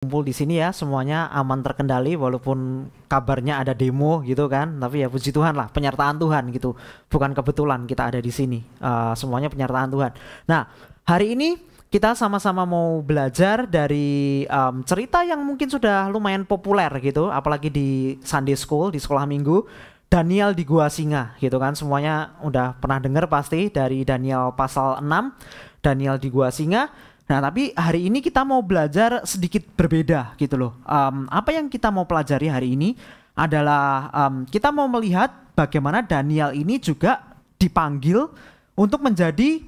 kumpul di sini ya, semuanya aman terkendali walaupun kabarnya ada demo gitu kan. Tapi ya puji Tuhan lah, penyertaan Tuhan gitu. Bukan kebetulan kita ada di sini. Semuanya penyertaan Tuhan. Nah, hari ini kita sama-sama mau belajar dari cerita yang mungkin sudah lumayan populer gitu, apalagi di Sunday School, di sekolah minggu. Daniel di Gua Singa gitu kan. Semuanya udah pernah dengar pasti dari Daniel pasal 6, Daniel di Gua Singa. Nah, tapi hari ini kita mau belajar sedikit berbeda gitu loh. Apa yang kita mau pelajari hari ini adalah kita mau melihat bagaimana Daniel ini juga dipanggil untuk menjadi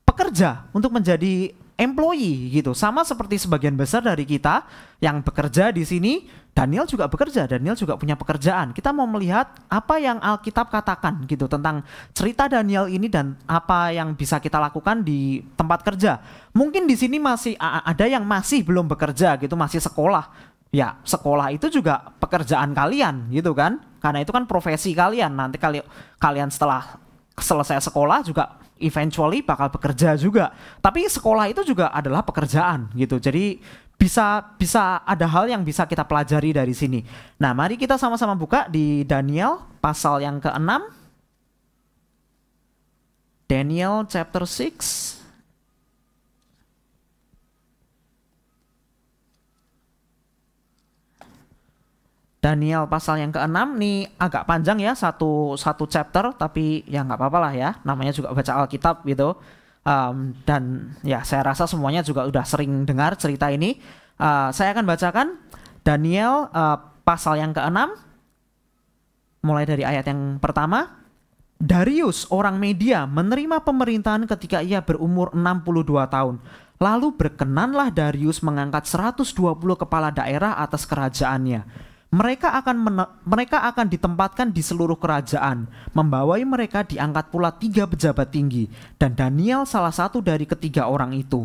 pekerja, untuk menjadi employee gitu. Sama seperti sebagian besar dari kita yang bekerja di sini, Daniel juga bekerja, Daniel juga punya pekerjaan. Kita mau melihat apa yang Alkitab katakan gitu tentang cerita Daniel ini dan apa yang bisa kita lakukan di tempat kerja. Mungkin di sini masih ada yang masih belum bekerja gitu, masih sekolah. Ya, sekolah itu juga pekerjaan kalian gitu kan. Karena itu kan profesi kalian. Nanti kalian setelah selesai sekolah juga eventually bakal bekerja juga. Tapi sekolah itu juga adalah pekerjaan gitu. Jadi bisa ada hal yang bisa kita pelajari dari sini. Nah, mari kita sama-sama buka di Daniel pasal yang ke-6. Daniel chapter 6. Daniel pasal yang ke-6 nih agak panjang ya, satu chapter, tapi ya nggak apa-apa lah ya, namanya juga baca Alkitab gitu. Dan ya saya rasa semuanya juga udah sering dengar cerita ini. Saya akan bacakan Daniel pasal yang ke-6 mulai dari ayat yang pertama. Darius orang Media menerima pemerintahan ketika ia berumur 62 tahun. Lalu berkenanlah Darius mengangkat 120 kepala daerah atas kerajaannya. Mereka akan ditempatkan di seluruh kerajaan. Membawai mereka diangkat pula 3 pejabat tinggi, dan Daniel salah satu dari ketiga orang itu.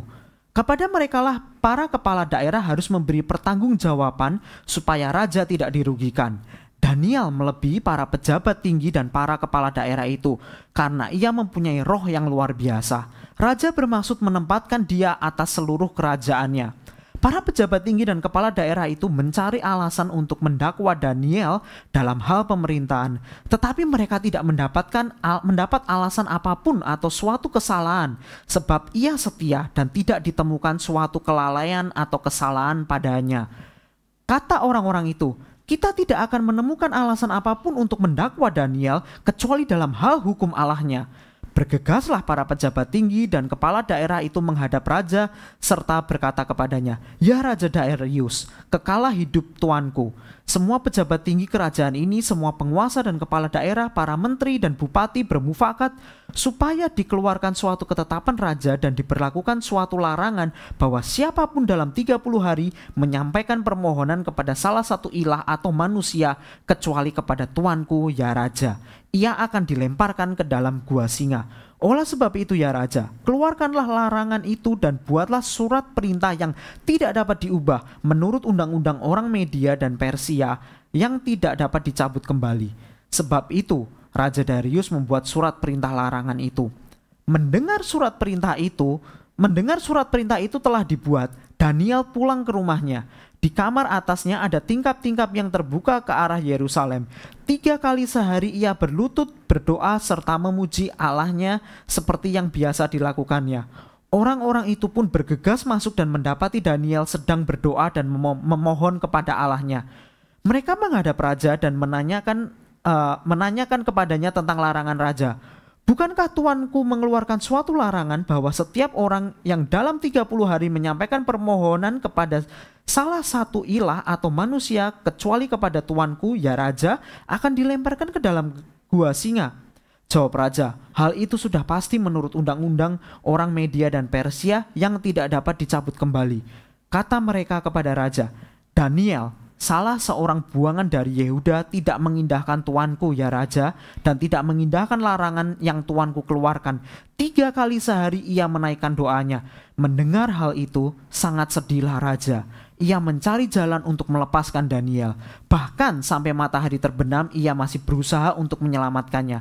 Kepada merekalah para kepala daerah harus memberi pertanggungjawaban supaya raja tidak dirugikan. Daniel melebihi para pejabat tinggi dan para kepala daerah itu karena ia mempunyai roh yang luar biasa. Raja bermaksud menempatkan dia atas seluruh kerajaannya. Para pejabat tinggi dan kepala daerah itu mencari alasan untuk mendakwa Daniel dalam hal pemerintahan, tetapi mereka tidak mendapat alasan apapun atau suatu kesalahan, sebab ia setia dan tidak ditemukan suatu kelalaian atau kesalahan padanya. Kata orang-orang itu, kita tidak akan menemukan alasan apapun untuk mendakwa Daniel kecuali dalam hal hukum Allahnya. Bergegaslah para pejabat tinggi dan kepala daerah itu menghadap raja serta berkata kepadanya, "Ya Raja Darius, kekalah hidup tuanku. Semua pejabat tinggi kerajaan ini, semua penguasa dan kepala daerah, para menteri dan bupati bermufakat supaya dikeluarkan suatu ketetapan raja dan diberlakukan suatu larangan bahwa siapapun dalam 30 hari menyampaikan permohonan kepada salah satu ilah atau manusia kecuali kepada tuanku ya Raja, ia akan dilemparkan ke dalam gua singa. Oleh sebab itu ya Raja, keluarkanlah larangan itu dan buatlah surat perintah yang tidak dapat diubah menurut undang-undang orang Media dan Persia yang tidak dapat dicabut kembali." Sebab itu Raja Darius membuat surat perintah larangan itu. Mendengar surat perintah itu telah dibuat, Daniel pulang ke rumahnya. Di kamar atasnya ada tingkap-tingkap yang terbuka ke arah Yerusalem. 3 kali sehari ia berlutut, berdoa, serta memuji Allahnya seperti yang biasa dilakukannya. Orang-orang itu pun bergegas masuk dan mendapati Daniel sedang berdoa dan memohon kepada Allahnya. Mereka menghadap raja dan menanyakan kepadanya tentang larangan raja. "Bukankah tuanku mengeluarkan suatu larangan bahwa setiap orang yang dalam 30 hari menyampaikan permohonan kepada salah satu ilah atau manusia kecuali kepada tuanku ya Raja akan dilemparkan ke dalam gua singa?" Jawab raja, "Hal itu sudah pasti menurut undang-undang orang Media dan Persia yang tidak dapat dicabut kembali." Kata mereka kepada raja, "Daniel, salah seorang buangan dari Yehuda, tidak mengindahkan tuanku ya Raja dan tidak mengindahkan larangan yang tuanku keluarkan. 3 kali sehari ia menaikkan doanya." Mendengar hal itu sangat sedihlah raja. Ia mencari jalan untuk melepaskan Daniel. Bahkan sampai matahari terbenam ia masih berusaha untuk menyelamatkannya.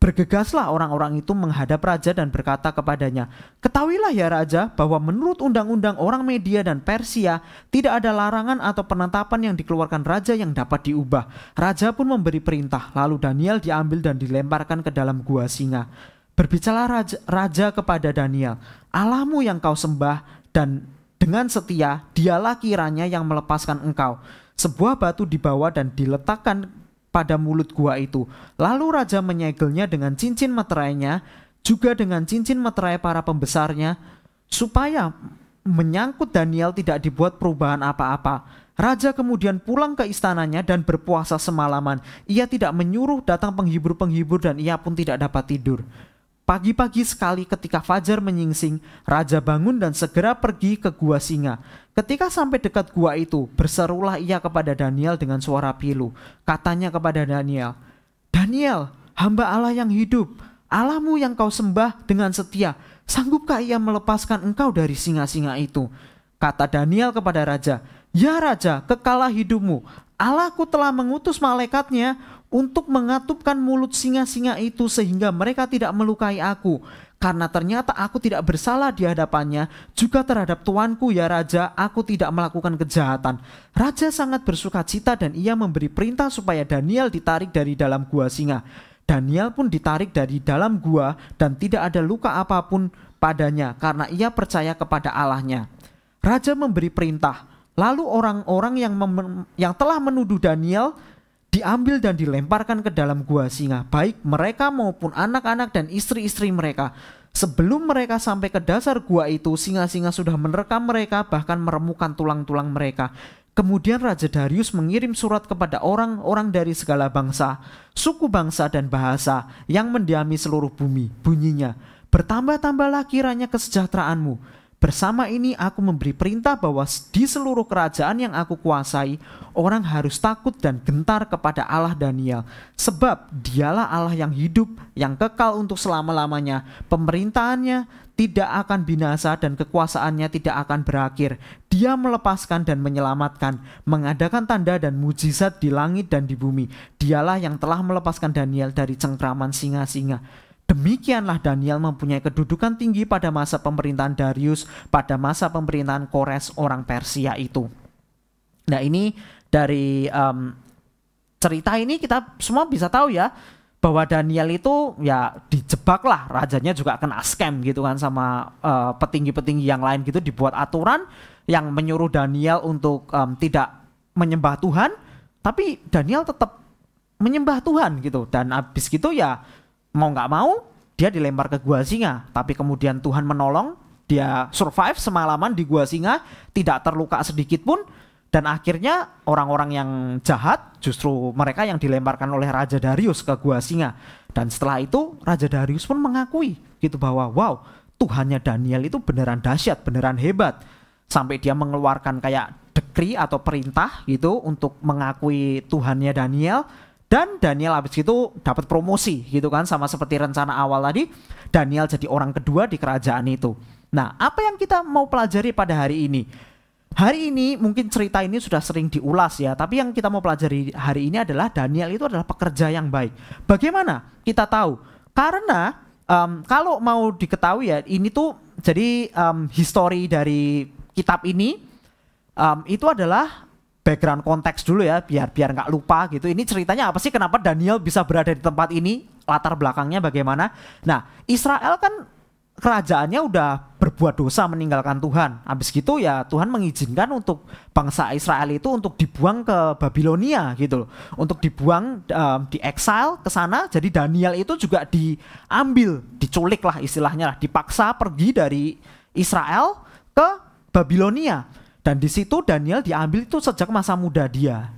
Bergegaslah orang-orang itu menghadap raja dan berkata kepadanya, "Ketahuilah ya raja, bahwa menurut undang-undang orang Media dan Persia, tidak ada larangan atau penetapan yang dikeluarkan raja yang dapat diubah." Raja pun memberi perintah, lalu Daniel diambil dan dilemparkan ke dalam gua singa. Berbicara raja kepada Daniel, "Allahmu yang kau sembah dan dengan setia, dialah kiranya yang melepaskan engkau." Sebuah batu dibawa dan diletakkan pada mulut gua itu. Lalu raja menyegelnya dengan cincin meterainya, juga dengan cincin meterai para pembesarnya, supaya menyangkut Daniel tidak dibuat perubahan apa-apa. Raja kemudian pulang ke istananya dan berpuasa semalaman. Ia tidak menyuruh datang penghibur-penghibur dan ia pun tidak dapat tidur. Pagi-pagi sekali ketika fajar menyingsing, raja bangun dan segera pergi ke gua singa. Ketika sampai dekat gua itu, berserulah ia kepada Daniel dengan suara pilu. Katanya kepada Daniel, "Daniel, hamba Allah yang hidup, Allahmu yang kau sembah dengan setia, sanggupkah ia melepaskan engkau dari singa-singa itu?" Kata Daniel kepada raja, "Ya raja, kekalah hidupmu. Allahku telah mengutus malaikatnya untuk mengatupkan mulut singa-singa itu sehingga mereka tidak melukai aku. Karena ternyata aku tidak bersalah di hadapannya, juga terhadap tuanku ya raja, aku tidak melakukan kejahatan." Raja sangat bersuka cita dan ia memberi perintah supaya Daniel ditarik dari dalam gua singa. Daniel pun ditarik dari dalam gua dan tidak ada luka apapun padanya karena ia percaya kepada Allahnya. Raja memberi perintah, lalu orang-orang yang telah menuduh Daniel diambil dan dilemparkan ke dalam gua singa, baik mereka maupun anak-anak dan istri-istri mereka. Sebelum mereka sampai ke dasar gua itu, singa-singa sudah menerkam mereka, bahkan meremukkan tulang-tulang mereka. Kemudian Raja Darius mengirim surat kepada orang-orang dari segala bangsa, suku bangsa dan bahasa yang mendiami seluruh bumi. Bunyinya, "Bertambah-tambahlah kiranya kesejahteraanmu. Bersama ini aku memberi perintah bahwa di seluruh kerajaan yang aku kuasai, orang harus takut dan gentar kepada Allah Daniel. Sebab dialah Allah yang hidup, yang kekal untuk selama-lamanya. Pemerintahannya tidak akan binasa dan kekuasaannya tidak akan berakhir. Dia melepaskan dan menyelamatkan, mengadakan tanda dan mujizat di langit dan di bumi. Dialah yang telah melepaskan Daniel dari cengkraman singa-singa." Demikianlah Daniel mempunyai kedudukan tinggi pada masa pemerintahan Darius, pada masa pemerintahan Kores orang Persia itu. Nah, ini dari cerita ini kita semua bisa tahu ya, bahwa Daniel itu ya dijebak lah, rajanya juga kena scam gitu kan sama petinggi-petinggi yang lain gitu, dibuat aturan yang menyuruh Daniel untuk tidak menyembah Tuhan, tapi Daniel tetap menyembah Tuhan gitu. Dan abis gitu ya mau nggak mau dia dilempar ke gua singa, tapi kemudian Tuhan menolong, dia survive semalaman di gua singa, tidak terluka sedikit pun. Dan akhirnya orang-orang yang jahat justru mereka yang dilemparkan oleh Raja Darius ke gua singa. Dan setelah itu Raja Darius pun mengakui gitu bahwa wow, Tuhannya Daniel itu beneran dahsyat, beneran hebat. Sampai dia mengeluarkan kayak dekri atau perintah gitu untuk mengakui Tuhannya Daniel. Dan Daniel habis itu dapat promosi gitu kan, sama seperti rencana awal tadi, Daniel jadi orang kedua di kerajaan itu. Nah, apa yang kita mau pelajari pada hari ini? Hari ini mungkin cerita ini sudah sering diulas ya, tapi yang kita mau pelajari hari ini adalah Daniel itu adalah pekerja yang baik. Bagaimana kita tahu? Karena kalau mau diketahui ya, ini tuh jadi history dari kitab ini itu adalah background konteks dulu ya, biar nggak lupa gitu. Ini ceritanya apa sih, kenapa Daniel bisa berada di tempat ini, latar belakangnya bagaimana. Nah, Israel kan kerajaannya udah berbuat dosa meninggalkan Tuhan. Habis gitu ya Tuhan mengizinkan untuk bangsa Israel itu untuk dibuang ke Babilonia gitu loh. Untuk dibuang di exile ke sana. Jadi Daniel itu juga diambil, diculik lah istilahnya lah, dipaksa pergi dari Israel ke Babilonia. Dan di situ Daniel diambil itu sejak masa muda dia.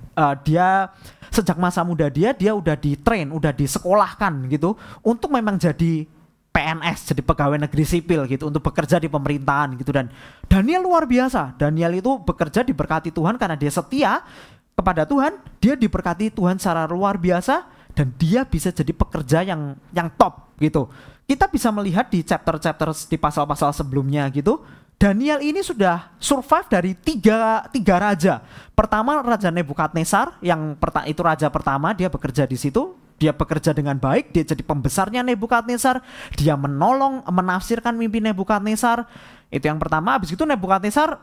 Sejak masa muda dia udah ditrain, udah disekolahkan gitu untuk memang jadi PNS, jadi pegawai negeri sipil gitu, untuk bekerja di pemerintahan gitu. Dan Daniel luar biasa. Daniel itu bekerja diberkati Tuhan karena dia setia kepada Tuhan, dia diberkati Tuhan secara luar biasa dan dia bisa jadi pekerja yang top gitu. Kita bisa melihat di chapter-chapter di pasal-pasal sebelumnya gitu. Daniel ini sudah survive dari tiga raja. Pertama Raja Nebukadnezar, yang itu raja pertama, dia bekerja di situ dia bekerja dengan baik, dia jadi pembesarnya Nebukadnezar, dia menolong menafsirkan mimpi Nebukadnezar. Itu yang pertama. Habis itu Nebukadnezar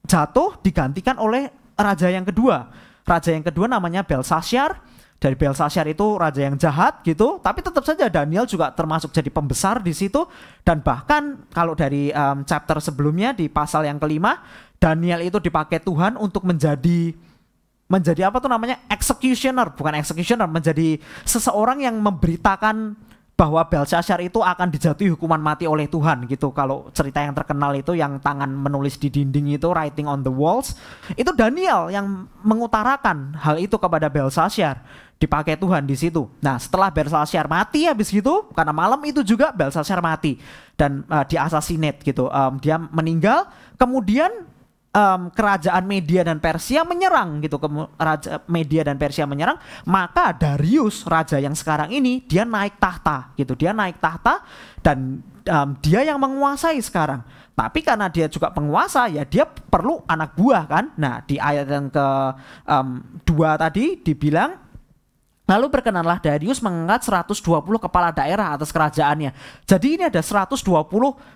jatuh digantikan oleh raja yang kedua. Raja yang kedua namanya Belsasyar. Dari Belsasyar itu raja yang jahat gitu, tapi tetap saja Daniel juga termasuk jadi pembesar di situ. Dan bahkan kalau dari chapter sebelumnya di pasal yang kelima, Daniel itu dipakai Tuhan untuk menjadi apa tuh namanya, executioner, bukan executioner, menjadi seseorang yang memberitakan bahwa Belsasyar itu akan dijatuhi hukuman mati oleh Tuhan gitu. Kalau cerita yang terkenal itu yang tangan menulis di dinding itu, writing on the walls, itu Daniel yang mengutarakan hal itu kepada Belsasyar, dipakai Tuhan di situ. Nah, setelah Belsasyar mati habis gitu, karena malam itu juga Belsasyar mati dan di assassinate gitu, dia meninggal. Kemudian kerajaan Media dan Persia menyerang gitu, Raja Media dan Persia menyerang, maka Darius raja yang sekarang ini dia naik tahta gitu, dia naik tahta dan dia yang menguasai sekarang. Tapi karena dia juga penguasa, ya dia perlu anak buah kan. Nah, di ayat yang ke 2 tadi dibilang, lalu berkenanlah Darius mengangkat 120 kepala daerah atas kerajaannya. Jadi ini ada 120,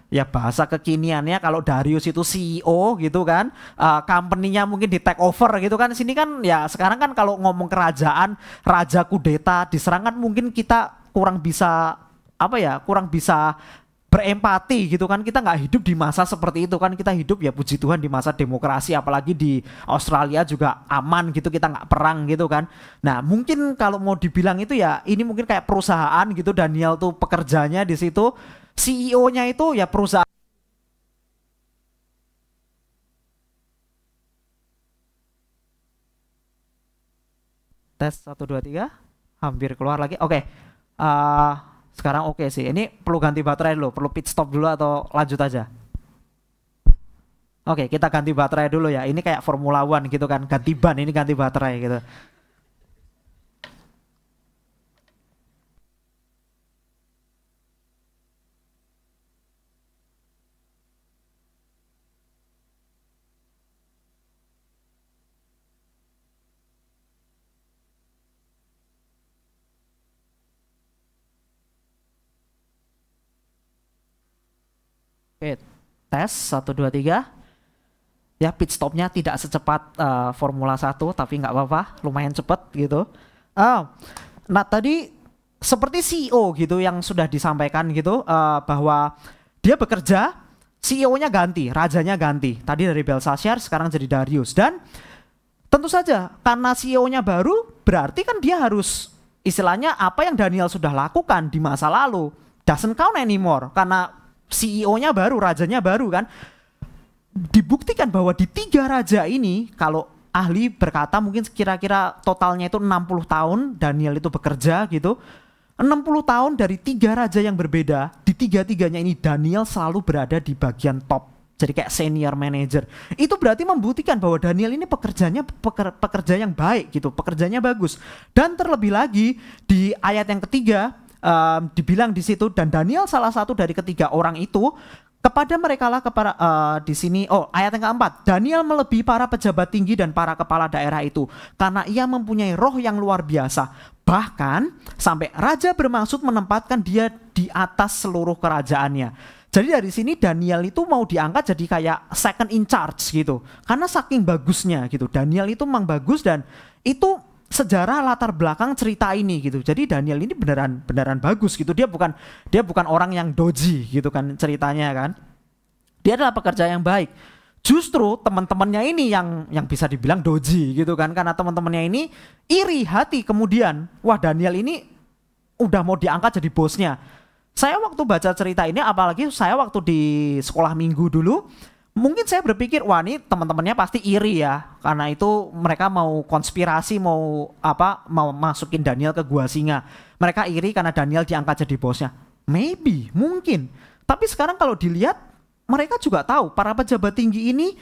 ya bahasa kekiniannya kalau Darius itu CEO gitu kan, company-nya mungkin di take over gitu kan. Sini kan ya sekarang kan kalau ngomong kerajaan, raja kudeta diserang kan mungkin kita kurang bisa kurang bisa berempati gitu kan. Kita nggak hidup di masa seperti itu kan, kita hidup ya puji Tuhan di masa demokrasi, apalagi di Australia juga aman gitu, kita nggak perang gitu kan. Nah mungkin kalau mau dibilang itu ya ini mungkin kayak perusahaan gitu, Daniel tuh pekerjanya di situ, CEO-nya itu ya perusahaan. Tes 1 2 3 hampir keluar lagi. Oke. Sekarang oke sih. Ini perlu ganti baterai dulu, perlu pit stop dulu atau lanjut aja? Oke, kita ganti baterai dulu ya. Ini kayak Formula One gitu kan, ganti ban, ini ganti baterai gitu. Oke, tes 1 2 3. Ya pit stopnya tidak secepat Formula 1, tapi nggak apa-apa, lumayan cepet gitu. Nah tadi seperti CEO gitu yang sudah disampaikan gitu, bahwa dia bekerja, CEO-nya ganti, rajanya ganti. Tadi dari Belsasyar sekarang jadi Darius. Dan tentu saja karena CEO-nya baru, berarti kan dia harus istilahnya apa yang Daniel sudah lakukan di masa lalu doesn't count anymore, karena CEO-nya baru, rajanya baru kan. Dibuktikan bahwa di 3 raja ini, kalau ahli berkata mungkin kira-kira totalnya itu 60 tahun Daniel itu bekerja gitu. 60 tahun dari 3 raja yang berbeda, di 3-tiganya ini Daniel selalu berada di bagian top. Jadi kayak senior manager. Itu berarti membuktikan bahwa Daniel ini pekerja yang baik gitu, pekerjanya bagus. Dan terlebih lagi di ayat yang ketiga, dibilang di situ, dan Daniel salah satu dari ketiga orang itu, kepada mereka lah di sini. Ayat yang keempat, Daniel melebihi para pejabat tinggi dan para kepala daerah itu karena ia mempunyai roh yang luar biasa, bahkan sampai raja bermaksud menempatkan dia di atas seluruh kerajaannya. Jadi dari sini Daniel itu mau diangkat jadi kayak second in charge gitu, karena saking bagusnya gitu. Daniel itu memang bagus, dan itu sejarah latar belakang cerita ini gitu. Jadi Daniel ini beneran bagus gitu. Dia bukan orang yang doji gitu kan ceritanya kan. Dia adalah pekerja yang baik. Justru teman-temannya ini yang bisa dibilang doji gitu kan, karena teman-temannya ini iri hati kemudian. Wah, Daniel ini udah mau diangkat jadi bosnya. Saya waktu baca cerita ini, apalagi saya waktu di sekolah minggu dulu, mungkin saya berpikir, wah ini teman-temannya pasti iri ya, karena itu mereka mau konspirasi, mau masukin Daniel ke gua singa. Mereka iri karena Daniel diangkat jadi bosnya. Maybe, mungkin. Tapi sekarang kalau dilihat, mereka juga tahu para pejabat tinggi ini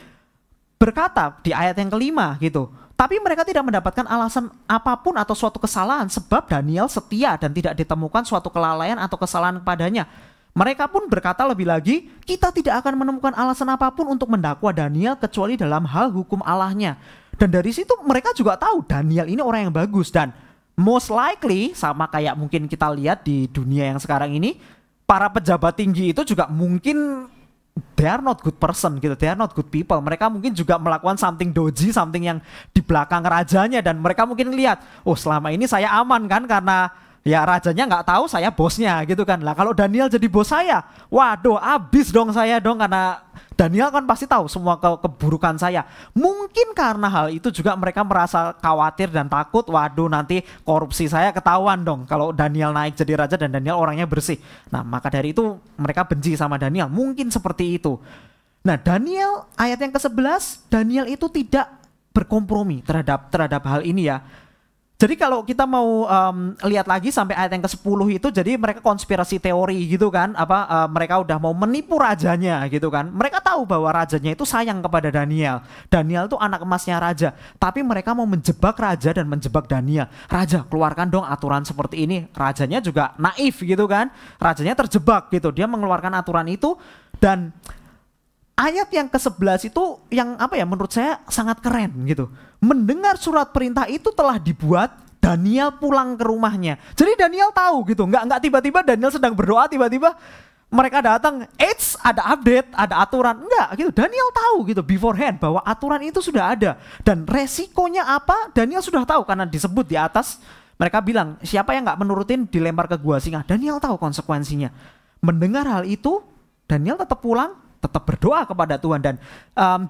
berkata di ayat yang kelima gitu. Tapi mereka tidak mendapatkan alasan apapun atau suatu kesalahan, sebab Daniel setia dan tidak ditemukan suatu kelalaian atau kesalahan kepadanya. Mereka pun berkata lebih lagi, kita tidak akan menemukan alasan apapun untuk mendakwa Daniel kecuali dalam hal hukum Allahnya. Dan dari situ mereka juga tahu Daniel ini orang yang bagus, dan most likely sama kayak mungkin kita lihat di dunia yang sekarang ini, para pejabat tinggi itu juga mungkin they are not good person gitu, they are not good people. Mereka mungkin juga melakukan something dodgy, something yang di belakang rajanya, dan mereka mungkin lihat, oh selama ini saya aman kan karena ya rajanya nggak tahu saya bosnya gitu kan. Lah kalau Daniel jadi bos saya, waduh abis dong saya dong, karena Daniel kan pasti tahu semua keburukan saya. Mungkin karena hal itu juga mereka merasa khawatir dan takut, waduh nanti korupsi saya ketahuan dong kalau Daniel naik jadi raja dan Daniel orangnya bersih. Nah maka dari itu mereka benci sama Daniel, mungkin seperti itu. Nah Daniel ayat yang ke-11, Daniel itu tidak berkompromi terhadap hal ini ya. Jadi kalau kita mau lihat lagi sampai ayat yang ke-10 itu, jadi mereka konspirasi teori gitu kan, mereka udah mau menipu rajanya gitu kan. Mereka tahu bahwa rajanya itu sayang kepada Daniel. Daniel itu anak emasnya raja, tapi mereka mau menjebak raja dan menjebak Daniel. Raja, keluarkan dong aturan seperti ini. Rajanya juga naif gitu kan. Rajanya terjebak gitu. Dia mengeluarkan aturan itu, dan ayat yang ke-11 itu yang menurut saya sangat keren gitu. Mendengar surat perintah itu telah dibuat, Daniel pulang ke rumahnya. Jadi Daniel tahu gitu, nggak tiba-tiba Daniel sedang berdoa tiba-tiba mereka datang, ada update, ada aturan. Enggak gitu, Daniel tahu gitu beforehand bahwa aturan itu sudah ada. Dan resikonya apa, Daniel sudah tahu karena disebut di atas. Mereka bilang, siapa yang nggak menurutin dilempar ke gua singa. Daniel tahu konsekuensinya. Mendengar hal itu, Daniel tetap pulang, tetap berdoa kepada Tuhan. Dan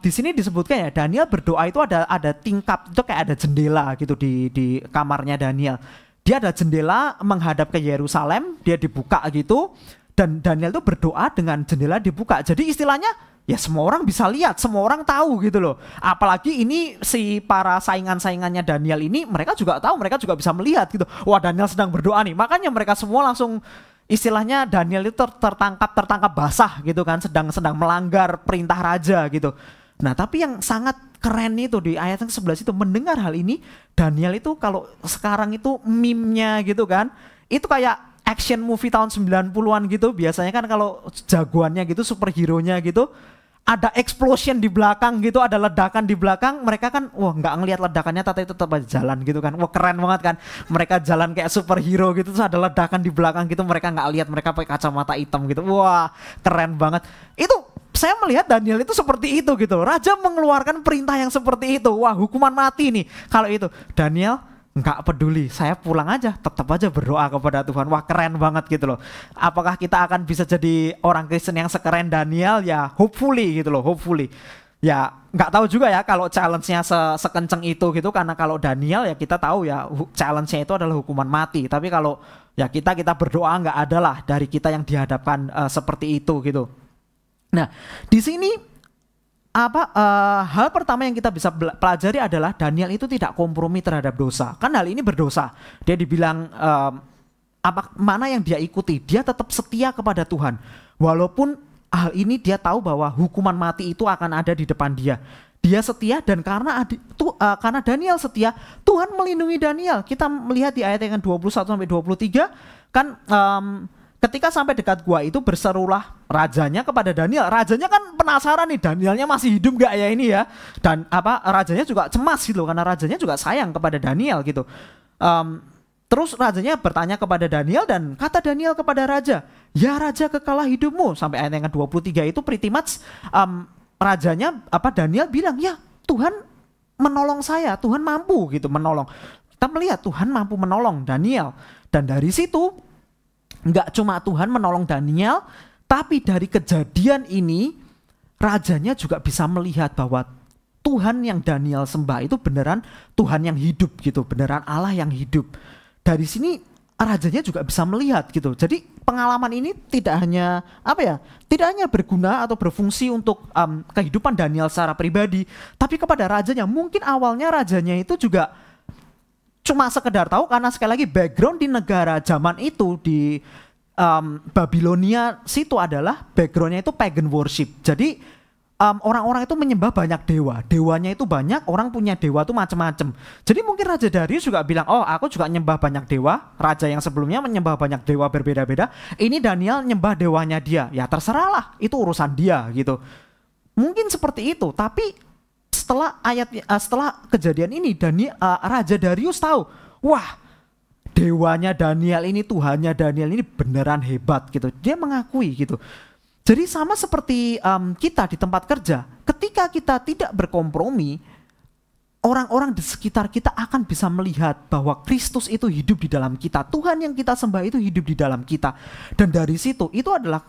di sini disebutkan ya, Daniel berdoa itu ada tingkap, itu kayak ada jendela gitu di kamarnya Daniel. Dia ada jendela menghadap ke Yerusalem, dia dibuka gitu, dan Daniel itu berdoa dengan jendela dibuka. Jadi istilahnya ya semua orang bisa lihat, semua orang tahu gitu loh. Apalagi ini si para saingan-saingannya Daniel ini, mereka juga tahu, mereka juga bisa melihat gitu. Wah Daniel sedang berdoa nih, makanya mereka semua langsung, istilahnya Daniel itu tertangkap basah gitu kan, sedang melanggar perintah raja gitu. Nah tapi yang sangat keren itu di ayat yang 11 itu, mendengar hal ini Daniel itu kalau sekarang itu meme-nya gitu kan, itu kayak action movie tahun 90-an gitu. Biasanya kan kalau jagoannya gitu, superhero-nya gitu, ada explosion di belakang gitu, ada ledakan di belakang, mereka kan wah nggak ngelihat ledakannya tapi tetap aja jalan gitu kan. Wah keren banget kan, mereka jalan kayak superhero gitu, terus ada ledakan di belakang gitu, mereka nggak lihat, mereka pakai kacamata hitam gitu. Wah keren banget. Itu saya melihat Daniel itu seperti itu gitu. Raja mengeluarkan perintah yang seperti itu, wah hukuman mati nih. Kalau itu Daniel nggak peduli, saya pulang aja, tetap aja berdoa kepada Tuhan. Wah keren banget gitu loh. Apakah kita akan bisa jadi orang Kristen yang sekeren Daniel? Ya hopefully gitu loh, hopefully. Ya nggak tahu juga ya kalau challenge-nya sekenceng itu gitu, karena kalau Daniel ya kita tahu ya challenge-nya itu adalah hukuman mati. Tapi kalau ya kita berdoa nggak adalah dari kita yang dihadapkan seperti itu gitu. Nah di sini hal pertama yang kita bisa pelajari adalah Daniel itu tidak kompromi terhadap dosa. Kan hal ini berdosa. Dia dibilang mana yang dia ikuti, dia tetap setia kepada Tuhan. Walaupun hal ini dia tahu bahwa hukuman mati itu akan ada di depan dia. Dia setia, dan karena Daniel setia, Tuhan melindungi Daniel. Kita melihat di ayat yang 21 sampai 23 kan, ketika sampai dekat gua itu berserulah rajanya kepada Daniel. Rajanya kan penasaran nih, Danielnya masih hidup gak ya ini ya. Dan rajanya juga cemas gitu, karena rajanya juga sayang kepada Daniel gitu. Terus rajanya bertanya kepada Daniel, dan kata Daniel kepada raja, ya raja kekalah hidupmu. Sampai ayat yang 23 itu pretty much rajanya Daniel bilang, ya Tuhan menolong saya, Tuhan mampu gitu menolong. Kita melihat Tuhan mampu menolong Daniel. Dan dari situ nggak cuma Tuhan menolong Daniel, tapi dari kejadian ini rajanya juga bisa melihat bahwa Tuhan yang Daniel sembah itu beneran Tuhan yang hidup gitu, beneran Allah yang hidup. Dari sini rajanya juga bisa melihat gitu. Jadi pengalaman ini tidak hanya berguna atau berfungsi untuk kehidupan Daniel secara pribadi, tapi kepada rajanya. Mungkin awalnya rajanya itu juga cuma sekedar tahu, karena sekali lagi background di negara zaman itu di Babilonia situ adalah backgroundnya itu pagan worship. Jadi orang-orang itu menyembah banyak dewa, dewanya itu banyak, orang punya dewa itu macam-macam. Jadi mungkin Raja Darius juga bilang, oh aku juga nyembah banyak dewa. Raja yang sebelumnya menyembah banyak dewa berbeda-beda, ini Daniel nyembah dewanya dia, ya terserahlah, itu urusan dia gitu. Mungkin seperti itu. Tapi setelah kejadian ini, Raja Darius tahu, wah dewanya Daniel ini, Tuhannya Daniel ini beneran hebat gitu. Dia mengakui gitu. Jadi sama seperti kita di tempat kerja, ketika kita tidak berkompromi, orang-orang di sekitar kita akan bisa melihat bahwa Kristus itu hidup di dalam kita. Tuhan yang kita sembah itu hidup di dalam kita. Dan dari situ, itu adalah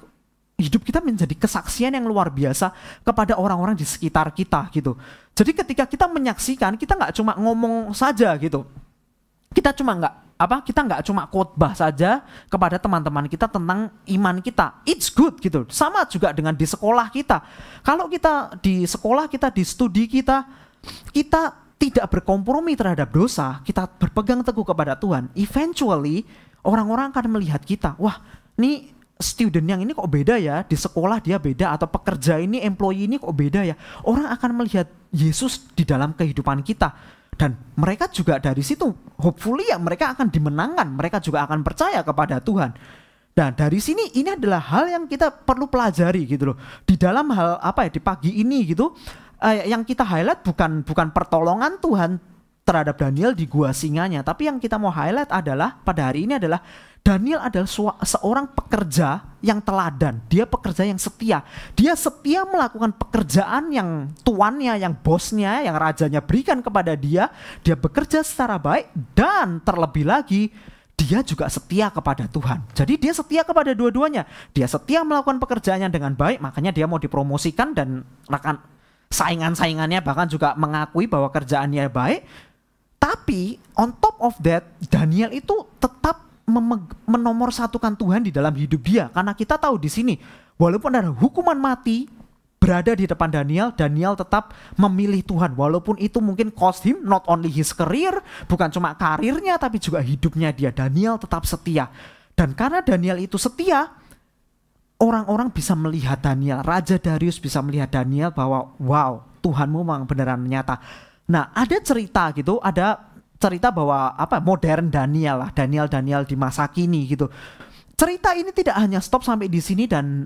hidup kita menjadi kesaksian yang luar biasa kepada orang-orang di sekitar kita gitu. Jadi ketika kita menyaksikan, kita nggak cuma ngomong saja gitu. Kita nggak cuma khotbah saja kepada teman-teman kita tentang iman kita. It's good gitu. Sama juga dengan di sekolah kita. Kalau kita di sekolah kita, di studi kita tidak berkompromi terhadap dosa, kita berpegang teguh kepada Tuhan, eventually orang-orang akan melihat kita. Wah, nih student yang ini kok beda ya, di sekolah dia beda, atau pekerja ini, employee ini kok beda ya. Orang akan melihat Yesus di dalam kehidupan kita. Dan mereka juga dari situ, hopefully ya mereka akan dimenangkan, mereka juga akan percaya kepada Tuhan. Dan dari sini ini adalah hal yang kita perlu pelajari gitu loh. Di dalam hal di pagi ini gitu, yang kita highlight bukan pertolongan Tuhan terhadap Daniel di gua singanya, tapi yang kita mau highlight adalah pada hari ini adalah Daniel adalah seorang pekerja yang teladan. Dia pekerja yang setia. Dia setia melakukan pekerjaan yang tuannya, yang bosnya, yang rajanya berikan kepada dia. Dia bekerja secara baik dan terlebih lagi dia juga setia kepada Tuhan. Jadi dia setia kepada dua-duanya. Dia setia melakukan pekerjaannya dengan baik, makanya dia mau dipromosikan dan rekan saingan-saingannya bahkan juga mengakui bahwa kerjaannya baik. Tapi on top of that, Daniel itu tetap menomorsatukan Tuhan di dalam hidup dia, karena kita tahu di sini walaupun ada hukuman mati berada di depan Daniel, Daniel tetap memilih Tuhan walaupun itu mungkin cost him not only his career, bukan cuma karirnya tapi juga hidupnya dia. Daniel tetap setia, dan karena Daniel itu setia, orang-orang bisa melihat Daniel, Raja Darius bisa melihat Daniel bahwa wow, Tuhanmu memang beneran nyata. Nah, ada cerita gitu, ada cerita bahwa modern Daniel lah, Daniel di masa kini gitu. Cerita ini tidak hanya stop sampai di sini, dan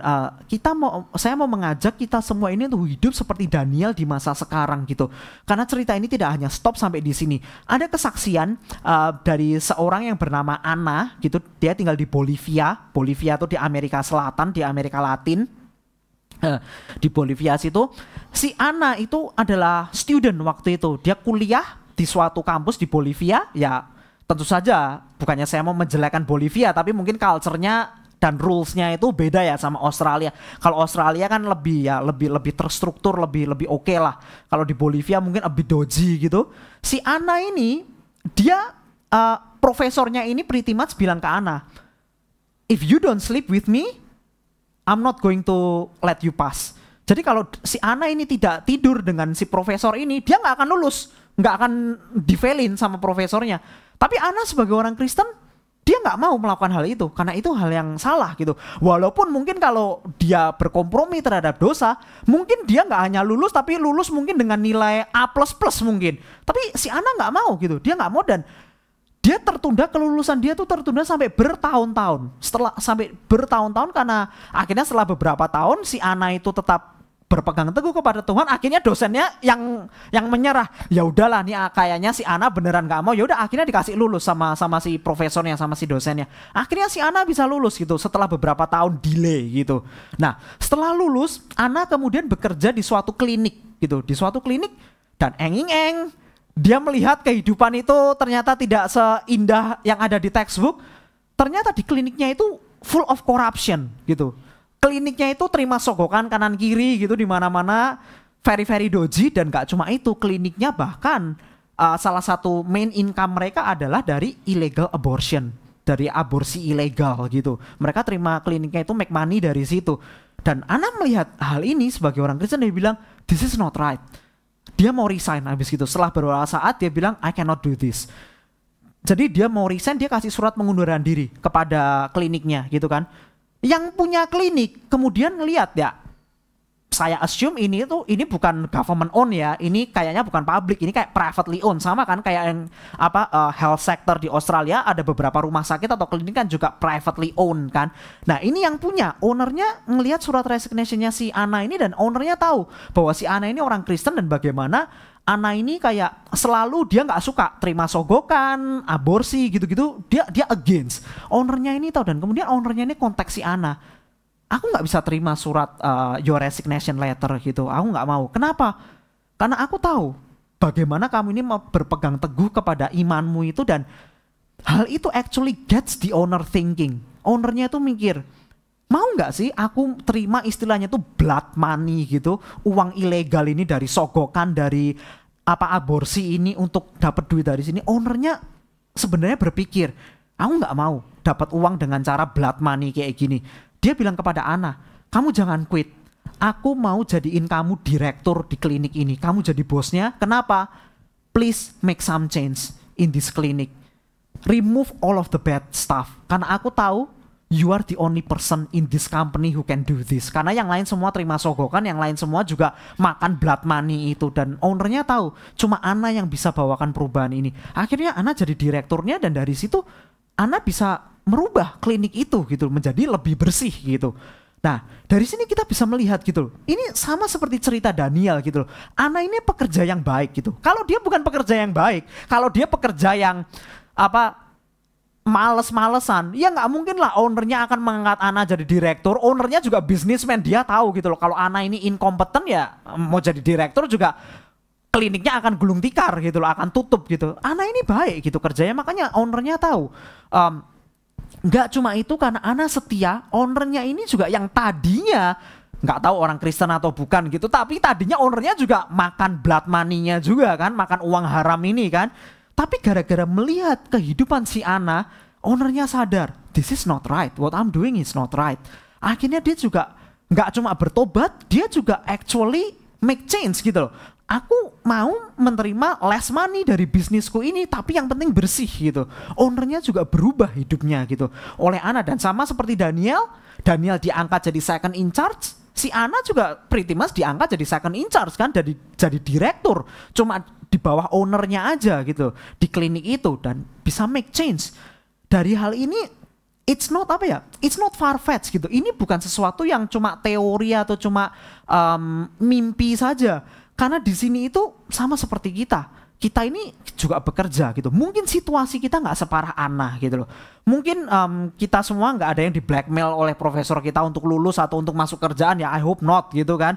saya mau mengajak kita semua ini untuk hidup seperti Daniel di masa sekarang gitu. Karena cerita ini tidak hanya stop sampai di sini. Ada kesaksian dari seorang yang bernama Ana gitu. Dia tinggal di Bolivia. Bolivia itu di Amerika Selatan, di Amerika Latin. Di Bolivia situ, si Ana itu adalah student waktu itu. Dia kuliah di suatu kampus di Bolivia. Ya tentu saja bukannya saya mau menjelekkan Bolivia, tapi mungkin culture-nya dan rules-nya itu beda ya sama Australia. Kalau Australia kan lebih terstruktur, lebih oke lah. Kalau di Bolivia mungkin lebih dodgy gitu. Si Ana ini dia profesornya ini pretty much bilang ke Ana, if you don't sleep with me, I'm not going to let you pass. Jadi kalau si Ana ini tidak tidur dengan si profesor ini, dia nggak akan lulus, nggak akan difailin sama profesornya. Tapi Ana sebagai orang Kristen, dia nggak mau melakukan hal itu karena itu hal yang salah gitu. Walaupun mungkin kalau dia berkompromi terhadap dosa, mungkin dia nggak hanya lulus, tapi lulus mungkin dengan nilai A++ mungkin. Tapi si Ana nggak mau gitu, dia nggak mau, dan dia tertunda, kelulusan dia tuh tertunda sampai bertahun-tahun. Sampai bertahun-tahun karena akhirnya setelah beberapa tahun si Ana itu tetap berpegang teguh kepada Tuhan. Akhirnya dosennya yang menyerah. Ya udahlah nih kayaknya si Ana beneran gak mau. Ya udah akhirnya dikasih lulus sama si profesornya, sama si dosennya. Akhirnya si Ana bisa lulus gitu setelah beberapa tahun delay gitu. Nah, setelah lulus, Ana kemudian bekerja di suatu klinik gitu, di suatu klinik, dan dia melihat kehidupan itu ternyata tidak seindah yang ada di textbook. Ternyata di kliniknya itu full of corruption gitu. Kliniknya itu terima sogokan kanan kiri gitu di mana-mana, very dodgy. Dan gak cuma itu, kliniknya bahkan salah satu main income mereka adalah dari illegal abortion, dari aborsi ilegal gitu. Mereka terima kliniknya itu make money dari situ. Dan Ana melihat hal ini sebagai orang Kristen, dia bilang this is not right. Dia mau resign habis gitu. Setelah beberapa saat dia bilang I cannot do this. Jadi dia mau resign, dia kasih surat pengunduran diri kepada kliniknya gitu kan. Yang punya klinik kemudian ngelihat, ya saya assume ini bukan government own ya, ini kayaknya bukan public, ini kayak privately owned, sama kan kayak yang health sector di Australia, ada beberapa rumah sakit atau klinik kan juga privately owned kan. Nah ini yang punya, ownernya ngelihat surat resignationnya si Ana ini, dan ownernya tahu bahwa si Ana ini orang Kristen dan bagaimana Ana ini kayak selalu dia nggak suka terima sogokan, aborsi gitu-gitu. Dia against. Ownernya ini tahu, dan kemudian ownernya ini kontak si Ana. Aku nggak bisa terima surat your resignation letter gitu. Aku nggak mau. Kenapa? Karena aku tahu bagaimana kamu ini mau berpegang teguh kepada imanmu itu, dan hal itu actually gets the owner thinking. Ownernya itu mikir, mau nggak sih aku terima istilahnya tuh blood money gitu, uang ilegal ini dari sogokan, dari aborsi ini untuk dapat duit dari sini. Ownernya sebenarnya berpikir, aku nggak mau dapat uang dengan cara blood money kayak gini. Dia bilang kepada Ana, kamu jangan quit. Aku mau jadiin kamu direktur di klinik ini. Kamu jadi bosnya. Kenapa? Please make some change in this clinic. Remove all of the bad stuff. Karena aku tahu you are the only person in this company who can do this. Karena yang lain semua terima sogokan, yang lain semua juga makan blood money itu. Dan ownernya tahu cuma Ana yang bisa bawakan perubahan ini. Akhirnya Ana jadi direkturnya, dan dari situ Ana bisa merubah klinik itu gitu menjadi lebih bersih gitu. Nah, dari sini kita bisa melihat gitu loh. Ini sama seperti cerita Daniel gitu loh. Ana ini pekerja yang baik gitu. Kalau dia bukan pekerja yang baik, kalau dia pekerja yang males-malesan, ya nggak mungkin lah ownernya akan mengangkat Ana jadi direktur. Ownernya juga bisnismen, dia tahu gitu loh. Kalau Ana ini inkompeten, ya mau jadi direktur juga kliniknya akan gulung tikar gitu loh, akan tutup gitu. Ana ini baik gitu kerjanya, makanya ownernya tahu. Nggak cuma itu, karena Ana setia, ownernya ini juga yang tadinya nggak tahu orang Kristen atau bukan gitu, tapi tadinya ownernya juga makan blood money-nya juga kan, makan uang haram ini kan. Tapi gara-gara melihat kehidupan si Ana, ownernya sadar, this is not right, what I'm doing is not right. Akhirnya dia juga nggak cuma bertobat, dia juga actually make change gitu loh. Aku mau menerima less money dari bisnisku ini, tapi yang penting bersih gitu. Ownernya juga berubah hidupnya gitu oleh Ana. Dan sama seperti Daniel diangkat jadi second in charge. Si Ana juga pretty much diangkat jadi second in charge kan, jadi direktur. Cuma di bawah ownernya aja gitu di klinik itu, dan bisa make change. Dari hal ini, it's not far-fetched gitu. Ini bukan sesuatu yang cuma teori atau cuma mimpi saja. Karena di sini itu sama seperti kita ini juga bekerja gitu. Mungkin situasi kita nggak separah Ana gitu loh. Mungkin kita semua nggak ada yang di blackmail oleh profesor kita untuk lulus atau untuk masuk kerjaan, ya I hope not gitu kan.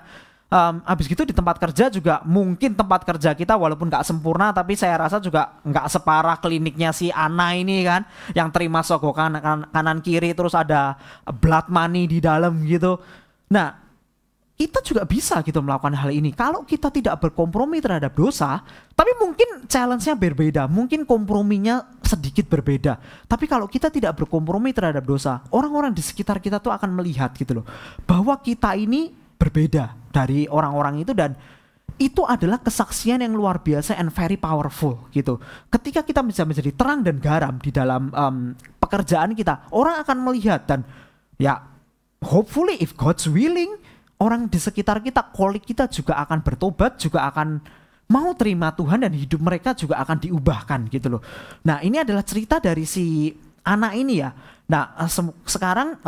Habis gitu di tempat kerja juga, mungkin tempat kerja kita walaupun nggak sempurna, tapi saya rasa juga nggak separah kliniknya si Ana ini kan, yang terima sogokan kanan kiri, terus ada blood money di dalam gitu. Nah, kita juga bisa gitu melakukan hal ini kalau kita tidak berkompromi terhadap dosa. Tapi mungkin challenge-nya berbeda, mungkin komprominya sedikit berbeda. Tapi kalau kita tidak berkompromi terhadap dosa, orang-orang di sekitar kita tuh akan melihat gitu loh, bahwa kita ini berbeda dari orang-orang itu, dan itu adalah kesaksian yang luar biasa and very powerful gitu. Ketika kita bisa menjadi terang dan garam di dalam pekerjaan kita, orang akan melihat, dan ya hopefully if God's willing, orang di sekitar kita, kolik kita juga akan bertobat, juga akan mau terima Tuhan, dan hidup mereka juga akan diubahkan gitu loh. Nah, ini adalah cerita dari si anak ini ya. Nah, sekarang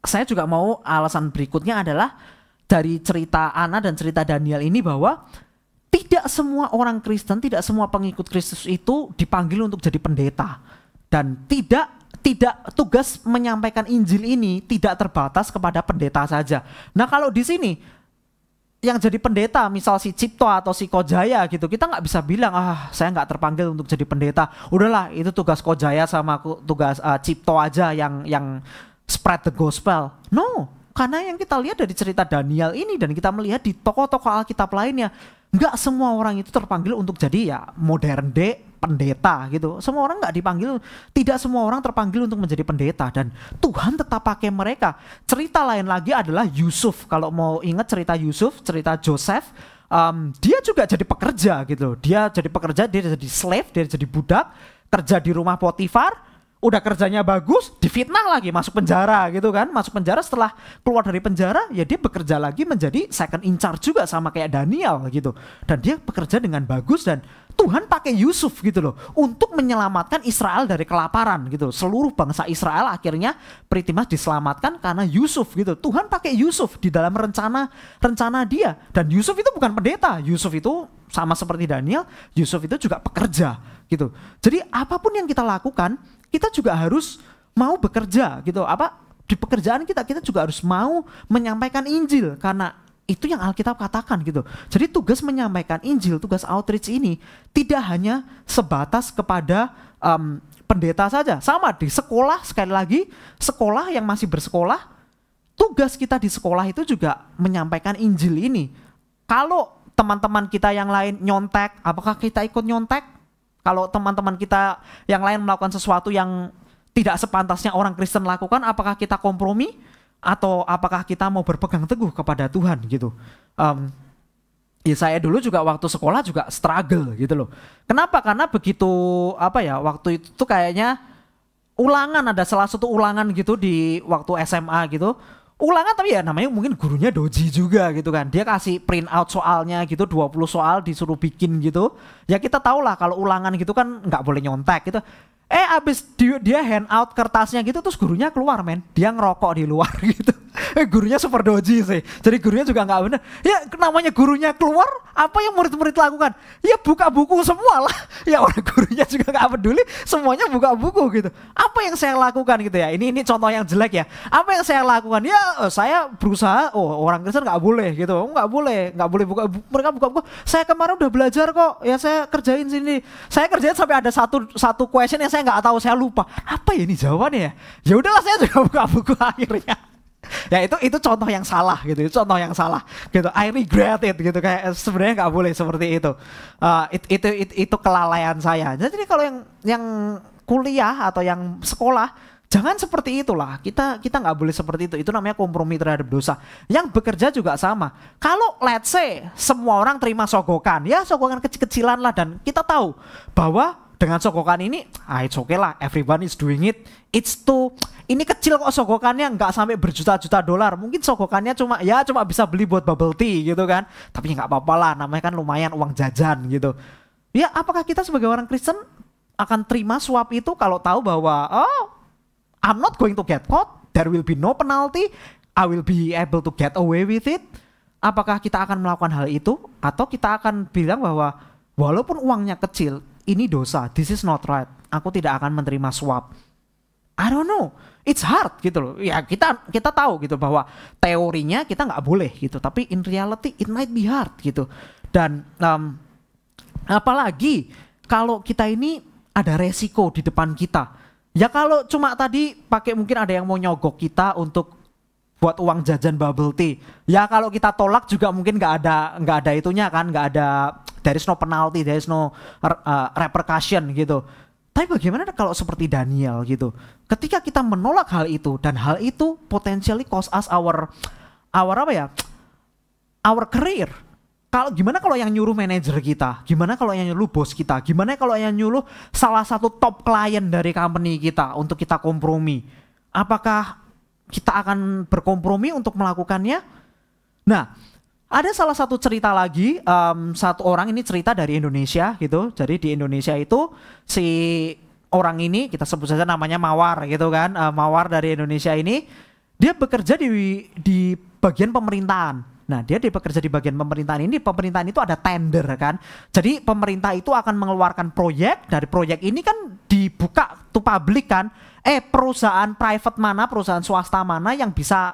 saya juga mau, alasan berikutnya adalah dari cerita Ana dan cerita Daniel ini, bahwa tidak semua orang Kristen, tidak semua pengikut Kristus itu dipanggil untuk jadi pendeta. Dan tidak tugas menyampaikan Injil ini tidak terbatas kepada pendeta saja. Nah, kalau di sini yang jadi pendeta misal si Cipto atau si Kojaya gitu, kita nggak bisa bilang saya nggak terpanggil untuk jadi pendeta, udahlah itu tugas Kojaya sama tugas Cipto aja yang spread the gospel. No, karena yang kita lihat dari cerita Daniel ini, dan kita melihat di tokoh-tokoh Alkitab lainnya, nggak semua orang itu terpanggil untuk jadi ya modern day pendeta gitu. Semua orang nggak dipanggil, tidak semua orang terpanggil untuk menjadi pendeta, dan Tuhan tetap pakai mereka. Cerita lain lagi adalah Yusuf. Kalau mau ingat cerita Yusuf, cerita Joseph, dia juga jadi pekerja gitu. Dia jadi pekerja, dia jadi slave, dia jadi budak, kerja di rumah Potifar. Udah kerjanya bagus, difitnah lagi, masuk penjara gitu kan. Masuk penjara, setelah keluar dari penjara, ya dia bekerja lagi menjadi second in charge juga sama kayak Daniel gitu. Dan dia bekerja dengan bagus, dan Tuhan pakai Yusuf gitu loh untuk menyelamatkan Israel dari kelaparan gitu. Seluruh bangsa Israel akhirnya pretty much diselamatkan karena Yusuf gitu. Tuhan pakai Yusuf di dalam rencana dia. Dan Yusuf itu bukan pendeta. Yusuf itu sama seperti Daniel, Yusuf itu juga pekerja gitu. Jadi apapun yang kita lakukan, kita juga harus mau bekerja gitu. Di pekerjaan kita juga harus mau menyampaikan Injil karena itu yang Alkitab katakan gitu. Jadi tugas menyampaikan Injil, tugas outreach ini tidak hanya sebatas kepada pendeta saja. Sama di sekolah, sekali lagi, sekolah yang masih bersekolah, tugas kita di sekolah itu juga menyampaikan Injil ini. Kalau teman-teman kita yang lain nyontek, apakah kita ikut nyontek? Kalau teman-teman kita yang lain melakukan sesuatu yang tidak sepantasnya orang Kristen lakukan, apakah kita kompromi? Atau apakah kita mau berpegang teguh kepada Tuhan gitu. Ya saya dulu juga waktu sekolah juga struggle gitu loh. Kenapa? Karena begitu waktu itu tuh kayaknya ulangan, ada salah satu ulangan gitu di waktu SMA gitu. Ulangan tapi ya namanya mungkin gurunya doji juga gitu kan. Dia kasih print out soalnya gitu, 20 soal disuruh bikin gitu. Ya kita tahu lah kalau ulangan gitu kan nggak boleh nyontek gitu. Abis dia hand out kertasnya gitu, terus gurunya keluar men, dia ngerokok di luar gitu. Gurunya super doji sih, jadi gurunya juga nggak bener. Ya namanya gurunya keluar, apa yang murid-murid lakukan? Ya buka buku semua lah. Ya orang gurunya juga nggak peduli, semuanya buka buku gitu. Apa yang saya lakukan gitu ya? Ini contoh yang jelek ya. Apa yang saya lakukan? Ya saya berusaha. Orang Kristen nggak boleh gitu, nggak boleh buka. Mereka buka buku. Saya kemarin udah belajar kok. Ya saya kerjain sini. Saya kerjain sampai ada satu question yang saya nggak tahu, saya lupa apa ya ini jawabannya ya. Ya udahlah saya juga buka buku akhirnya. Ya itu contoh yang salah gitu, itu contoh yang salah gitu. I regret it gitu, kayak sebenarnya nggak boleh seperti itu. Itu kelalaian saya. Jadi kalau yang kuliah atau yang sekolah jangan seperti itulah. Kita nggak boleh seperti itu. Itu namanya kompromi terhadap dosa. Yang bekerja juga sama. Kalau let's say semua orang terima sogokan, ya sogokan kecil-kecilan lah, dan kita tahu bahwa dengan sogokan ini, it's okay lah, everyone is doing it. Ini kecil kok sogokannya, nggak sampai berjuta-juta dolar. Mungkin sogokannya cuma bisa beli buat bubble tea gitu kan. Tapi nggak apa-apa lah, namanya kan lumayan uang jajan gitu. Ya apakah kita sebagai orang Kristen akan terima suap itu kalau tahu bahwa I'm not going to get caught, there will be no penalty, I will be able to get away with it. Apakah kita akan melakukan hal itu? Atau kita akan bilang bahwa walaupun uangnya kecil, ini dosa, this is not right, aku tidak akan menerima suap. I don't know, it's hard gitu loh. Ya kita tahu gitu bahwa teorinya kita nggak boleh gitu, tapi in reality it might be hard gitu. Dan apalagi kalau kita ini ada resiko di depan kita. Ya kalau cuma tadi pakai, mungkin ada yang mau nyogok kita untuk buat uang jajan bubble tea. Ya kalau kita tolak juga mungkin nggak ada itunya kan, nggak ada, there is no penalty, there is no repercussion gitu. Tapi bagaimana kalau seperti Daniel gitu? Ketika kita menolak hal itu, dan hal itu potentially cost us our career. Gimana kalau yang nyuruh manajer kita? Gimana kalau yang nyuruh bos kita? Gimana kalau yang nyuruh salah satu top klien dari company kita untuk kita kompromi? Apakah kita akan berkompromi untuk melakukannya? Nah, ada salah satu cerita lagi, satu orang ini cerita dari Indonesia gitu. Jadi di Indonesia itu si orang ini, kita sebut saja namanya Mawar gitu kan. Mawar dari Indonesia ini, dia bekerja di bagian pemerintahan. Nah, dia bekerja di bagian pemerintahan ini. Pemerintahan itu ada tender kan. Jadi pemerintah itu akan mengeluarkan proyek. Dari proyek ini kan dibuka to public kan. Perusahaan private mana, perusahaan swasta mana yang bisa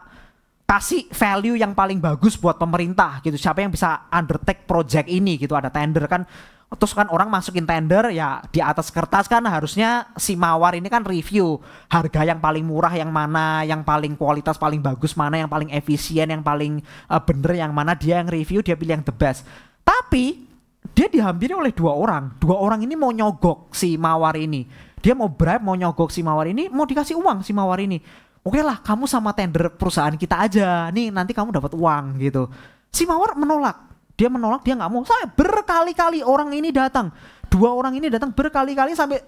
kasih value yang paling bagus buat pemerintah gitu. Siapa yang bisa undertake project ini gitu, ada tender kan. Terus kan orang masukin tender, ya di atas kertas kan harusnya si Mawar ini kan review harga yang paling murah yang mana, yang paling kualitas paling bagus mana, yang paling efisien, yang paling bener yang mana, dia yang review, dia pilih yang the best. Tapi dia dihampiri oleh dua orang ini mau nyogok si Mawar ini. Dia mau bribe, mau nyogok si Mawar ini, mau dikasih uang si Mawar ini. Oke lah, kamu sama tender perusahaan kita aja, nih nanti kamu dapat uang gitu. Si Mawar menolak, dia nggak mau. Saya berkali-kali orang ini datang, dua orang ini datang berkali-kali, sampai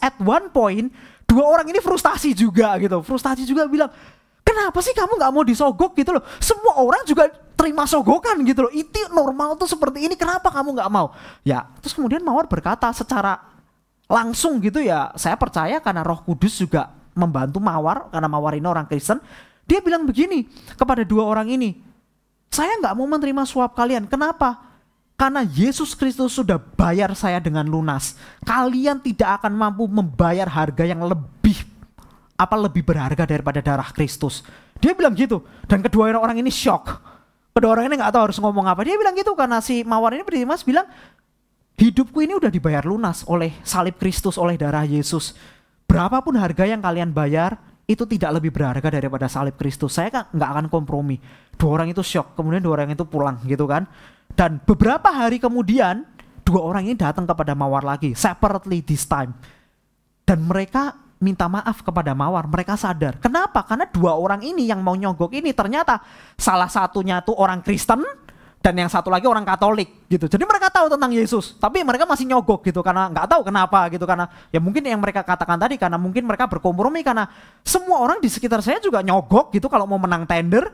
at one point dua orang ini frustasi juga gitu, bilang, Kenapa sih kamu nggak mau disogok gitu loh? Semua orang juga terima sogokan gitu loh. Itu normal tuh seperti ini. Kenapa kamu nggak mau? Ya, terus kemudian Mawar berkata secara langsung gitu ya. Saya percaya karena Roh Kudus juga membantu Mawar, karena Mawar ini orang Kristen. Dia bilang begini kepada dua orang ini, saya nggak mau menerima suap kalian. Kenapa? Karena Yesus Kristus sudah bayar saya dengan lunas. Kalian tidak akan mampu membayar harga yang lebih berharga daripada darah Kristus. Dia bilang gitu. Dan kedua orang ini shock. Kedua orang ini gak tahu harus ngomong apa. Dia bilang gitu karena si Mawar ini Dimas bilang, hidupku ini udah dibayar lunas oleh salib Kristus, oleh darah Yesus. Berapapun harga yang kalian bayar, itu tidak lebih berharga daripada salib Kristus. Saya gak akan kompromi. Dua orang itu shock. Kemudian dua orang itu pulang gitu kan. Dan beberapa hari kemudian, dua orang ini datang kepada Mawar lagi. Separately this time. Dan mereka minta maaf kepada Mawar, mereka sadar. Kenapa? Karena dua orang ini yang mau nyogok ini ternyata salah satunya tuh orang Kristen dan yang satu lagi orang Katolik gitu. Jadi mereka tahu tentang Yesus, tapi mereka masih nyogok gitu karena nggak tahu kenapa gitu. Karena ya mungkin yang mereka katakan tadi karena mungkin mereka berkompromi karena semua orang di sekitar saya juga nyogok gitu kalau mau menang tender.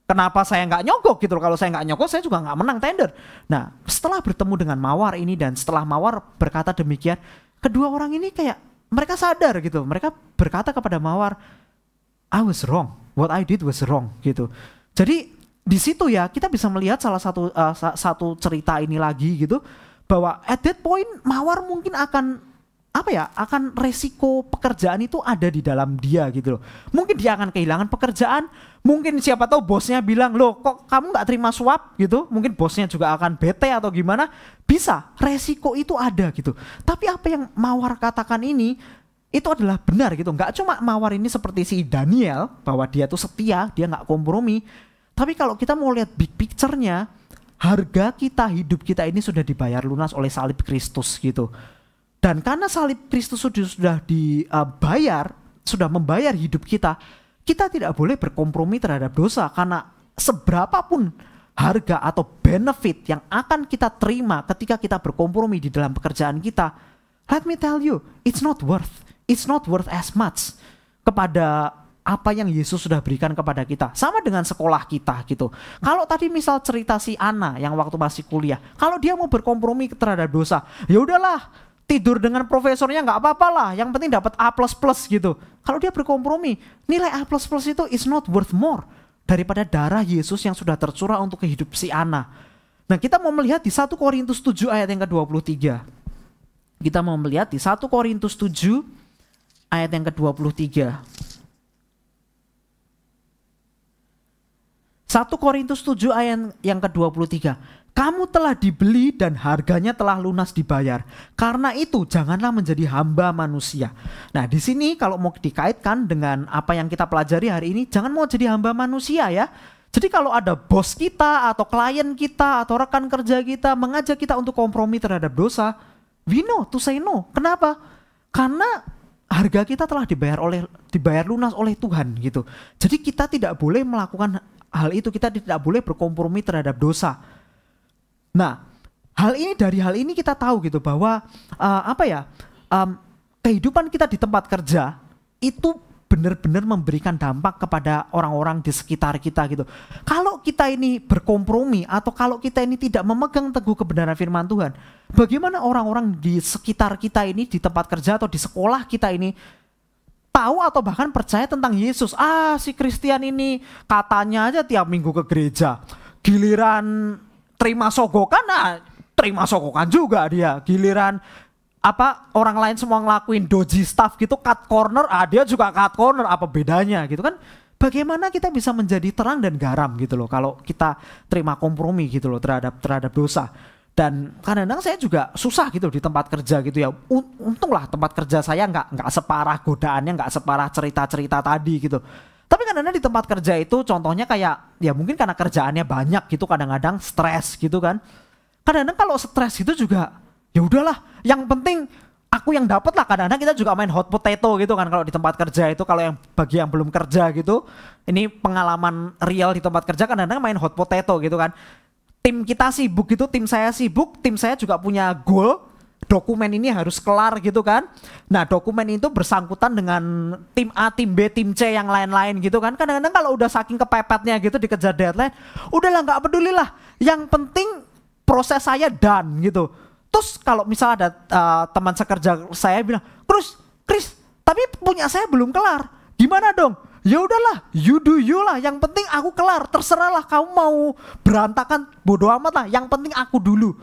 Kenapa saya nggak nyogok gitu? Kalau saya nggak nyogok, saya juga nggak menang tender. Nah, setelah bertemu dengan Mawar ini dan setelah Mawar berkata demikian, kedua orang ini kayak mereka sadar gitu. Mereka berkata kepada Mawar, I was wrong. What I did was wrong gitu. Jadi di situ ya kita bisa melihat salah satu cerita ini lagi gitu, bahwa at that point Mawar mungkin akan akan resiko pekerjaan itu ada di dalam dia gitu loh. Mungkin dia akan kehilangan pekerjaan, mungkin siapa tahu bosnya bilang, loh kok kamu nggak terima suap gitu, mungkin bosnya juga akan bete atau gimana, bisa, resiko itu ada gitu. Tapi apa yang Mawar katakan ini, itu adalah benar gitu. Nggak cuma Mawar ini seperti si Daniel, bahwa dia tuh setia, dia nggak kompromi, tapi kalau kita mau lihat big picture-nya, harga kita, hidup kita ini sudah dibayar lunas oleh salib Kristus gitu. Dan karena salib Kristus sudah dibayar, sudah membayar hidup kita, kita tidak boleh berkompromi terhadap dosa. Karena seberapapun harga atau benefit yang akan kita terima ketika kita berkompromi di dalam pekerjaan kita, let me tell you, it's not worth as much kepada apa yang Yesus sudah berikan kepada kita. Sama dengan sekolah kita gitu. Kalau tadi misal cerita si Ana yang waktu masih kuliah, kalau dia mau berkompromi terhadap dosa, ya udahlah, tidur dengan profesornya nggak apa-apa lah, yang penting dapat A++ gitu. Kalau dia berkompromi, nilai A++ itu is not worth more daripada darah Yesus yang sudah tercurah untuk kehidup si Ana. Nah, kita mau melihat di 1 Korintus 7 ayat yang ke-23. Kita mau melihat di 1 Korintus 7 ayat yang ke-23. 1 Korintus 7 ayat yang ke-23. Kamu telah dibeli dan harganya telah lunas dibayar. Karena itu janganlah menjadi hamba manusia. Nah, di sini kalau mau dikaitkan dengan apa yang kita pelajari hari ini, jangan mau jadi hamba manusia ya. Jadi kalau ada bos kita atau klien kita atau rekan kerja kita mengajak kita untuk kompromi terhadap dosa, we know to say no. Kenapa? Karena harga kita telah dibayar lunas oleh Tuhan gitu. Jadi kita tidak boleh melakukan hal itu, kita tidak boleh berkompromi terhadap dosa. Nah, dari hal ini kita tahu gitu bahwa kehidupan kita di tempat kerja itu benar-benar memberikan dampak kepada orang-orang di sekitar kita gitu. Kalau kita ini berkompromi atau kalau kita ini tidak memegang teguh kebenaran firman Tuhan, bagaimana orang-orang di sekitar kita ini, di tempat kerja atau di sekolah kita ini tahu atau bahkan percaya tentang Yesus? Si Christian ini katanya aja tiap minggu ke gereja, giliran terima sogokan, terima sogokan juga dia. Giliran orang lain semua ngelakuin doji stuff gitu, cut corner, dia juga cut corner, apa bedanya gitu kan? Bagaimana kita bisa menjadi terang dan garam gitu loh kalau kita terima kompromi gitu loh terhadap dosa. Dan kadang-kadang saya juga susah gitu di tempat kerja gitu ya. Untunglah tempat kerja saya nggak separah godaannya, nggak separah cerita-cerita tadi gitu. Tapi kadang-kadang di tempat kerja itu contohnya kayak ya mungkin karena kerjaannya banyak gitu, kadang-kadang stres gitu kan. Kadang-kadang kalau stres itu juga ya udahlah, yang penting aku yang dapat lah. Kadang-kadang kita juga main hot potato gitu kan kalau di tempat kerja itu. Kalau yang bagi yang belum kerja gitu, ini pengalaman real di tempat kerja, kadang-kadang main hot potato gitu kan. Tim kita sibuk gitu, tim saya sibuk, tim saya juga punya goal. dokumen ini harus kelar gitu kan. Nah dokumen itu bersangkutan dengan tim A, tim B, tim C yang lain-lain gitu kan. Kadang-kadang kalau udah saking kepepetnya gitu dikejar deadline, udahlah nggak peduli lah. Yang penting proses saya done gitu. Terus kalau misal ada teman sekerja saya bilang, Chris, tapi punya saya belum kelar. Gimana dong? Ya udahlah, you do you lah. Yang penting aku kelar. Terserah lah kamu mau berantakan, bodo amat lah. Yang penting aku dulu.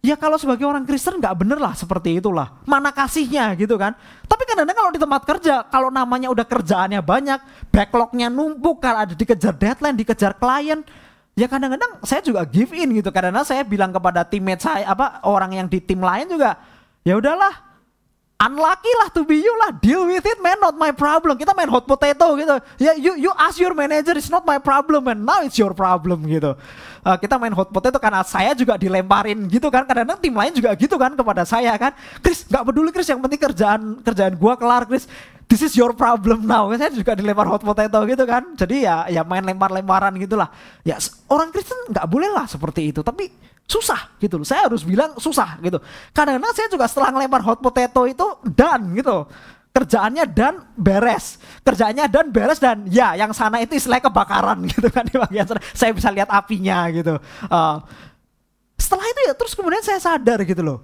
Ya kalau sebagai orang Kristen nggak bener lah seperti itulah. Mana kasihnya gitu kan. Tapi kadang-kadang kalau di tempat kerja, kalau namanya udah kerjaannya banyak, backlognya numpuk, kalau ada dikejar deadline, dikejar klien, ya kadang-kadang saya juga give in gitu. Karena saya bilang kepada teammate saya, orang yang di tim lain juga, ya udahlah, unlucky lah to be you lah, deal with it man, not my problem. Kita main hot potato gitu. Ya you ask your manager, it's not my problem man, now it's your problem gitu. Kita main hot potato karena saya juga dilemparin gitu kan. Kadang-kadang tim lain juga gitu kan kepada saya kan. Chris, nggak peduli Chris, yang penting kerjaan gua kelar Chris. This is your problem now. Saya juga dilempar hot potato gitu kan. Jadi ya main lempar-lemparan gitulah. Ya orang Kristen nggak boleh lah seperti itu. Tapi susah gitu loh. Saya harus bilang susah gitu. Kadang-kadang saya juga setelah ngelempar hot potato itu done gitu. Kerjaannya dan beres. Kerjaannya dan beres dan ya yang sana itu istilahnya kebakaran gitu kan di bagian sana. Saya bisa lihat apinya gitu. Setelah itu ya terus kemudian saya sadar gitu loh.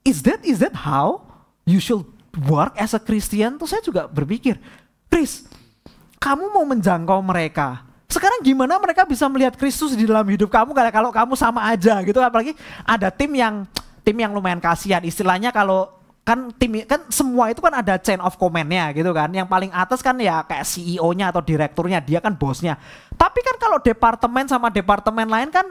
Is that how you should work as a Christian? Terus saya juga berpikir, Chris, kamu mau menjangkau mereka. Sekarang gimana mereka bisa melihat Kristus di dalam hidup kamu kalau kamu sama aja gitu. Apalagi ada tim yang lumayan kasihan. Istilahnya kalau kan tim kan semua itu kan ada chain of command-nya gitu kan. Yang paling atas kan ya kayak CEO-nya atau direkturnya, dia kan bosnya. Tapi kan kalau departemen sama departemen lain kan